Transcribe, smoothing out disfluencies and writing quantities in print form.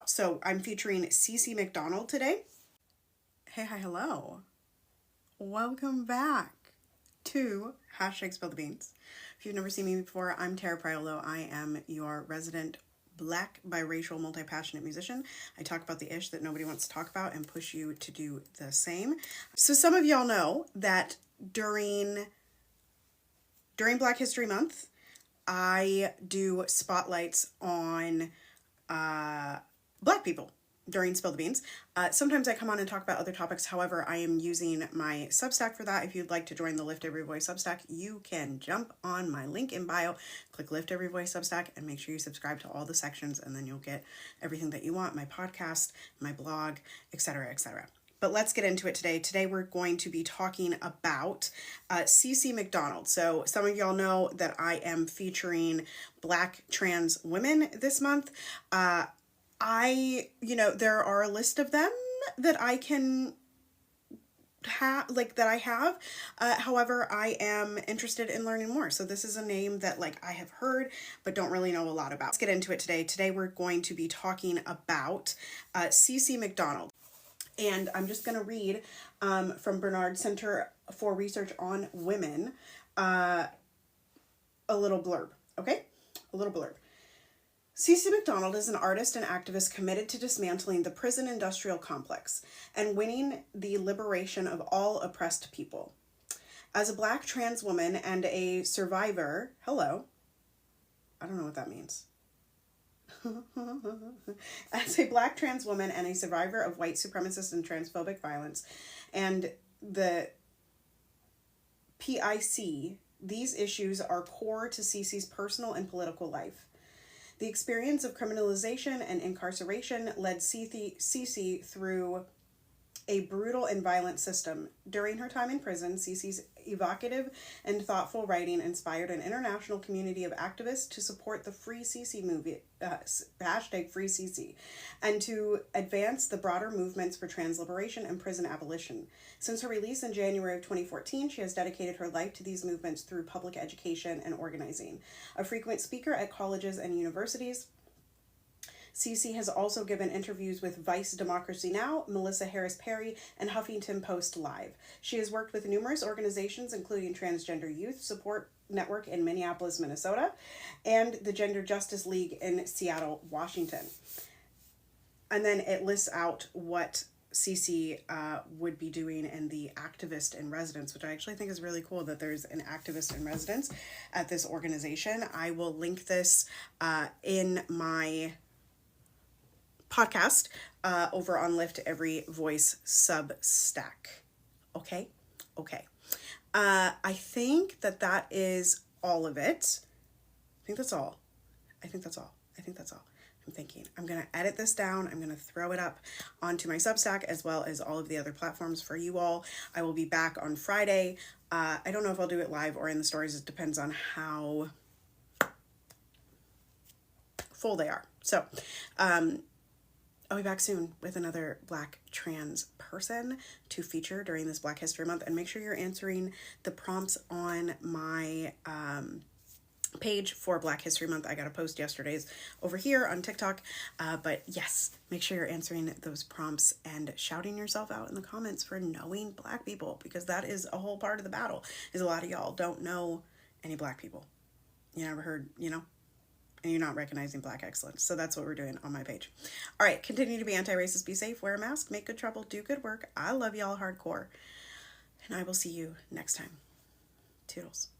So I'm featuring Cece McDonald today. Hey, hi, hello. Welcome back to #Spill the Beans. If you've never seen me before, I'm Tara Priolo. I am your resident Black, biracial, multi-passionate musician. I talk about the ish that nobody wants to talk about and push you to do the same. So some of y'all know that during Black History Month, I do spotlights on Black people during Spill the Beans. Sometimes I come on and talk about other topics. However, I am using my Substack for that. If you'd like to join the Lift Every Voice Substack, you can jump on my link in bio, click Lift Every Voice Substack, and make sure you subscribe to all the sections, and then you'll get everything that you want, my podcast, my blog, etc., etc. But let's get into it today. Today we're going to be talking about Cece McDonald. So some of y'all know that I am featuring Black trans women this month. There are a list of them that I can have, however, I am interested in learning more. So this is a name that I have heard, but don't really know a lot about. Let's get into it today. Today we're going to be talking about Cece McDonald. And I'm just going to read from Bernard Center for Research on Women, a little blurb, okay? A little blurb. Cece McDonald is an artist and activist committed to dismantling the prison industrial complex and winning the liberation of all oppressed people. As a Black trans woman and a survivor, hello, I don't know what that means. As a Black trans woman and a survivor of white supremacist and transphobic violence and the PIC, these issues are core to Cece's personal and political life. The experience of criminalization and incarceration led Cece through a brutal and violent system. During her time in prison, Cece's evocative and thoughtful writing inspired an international community of activists to support the Free Cece movie, #FreeCece, and to advance the broader movements for trans liberation and prison abolition. Since her release in January of 2014, she has dedicated her life to these movements through public education and organizing. A frequent speaker at colleges and universities, Cece has also given interviews with Vice Democracy Now!, Melissa Harris Perry, and Huffington Post Live. She has worked with numerous organizations, including Transgender Youth Support Network in Minneapolis, Minnesota, and the Gender Justice League in Seattle, Washington. And then it lists out what Cece would be doing in the activist in residence, which I actually think is really cool that there's an activist in residence at this organization. I will link this in my podcast over on Lift Every Voice Substack. Okay. I think that is all of it. I think that's all. I'm thinking I'm going to edit this down. I'm going to throw it up onto my Substack as well as all of the other platforms for you all. I will be back on Friday. I don't know if I'll do it live or in the stories. It depends on how full they are. So, I'll be back soon with another Black trans person to feature during this Black History Month. And make sure you're answering the prompts on my page for Black History Month. I got a post yesterday's over here on TikTok. But yes, make sure you're answering those prompts and shouting yourself out in the comments for knowing Black people, because that is a whole part of the battle, is a lot of y'all don't know any Black people. You never heard, and you're not recognizing Black excellence. So that's what we're doing on my page. All right, continue to be anti-racist, be safe, wear a mask, make good trouble, do good work. I love y'all hardcore. And I will see you next time. Toodles.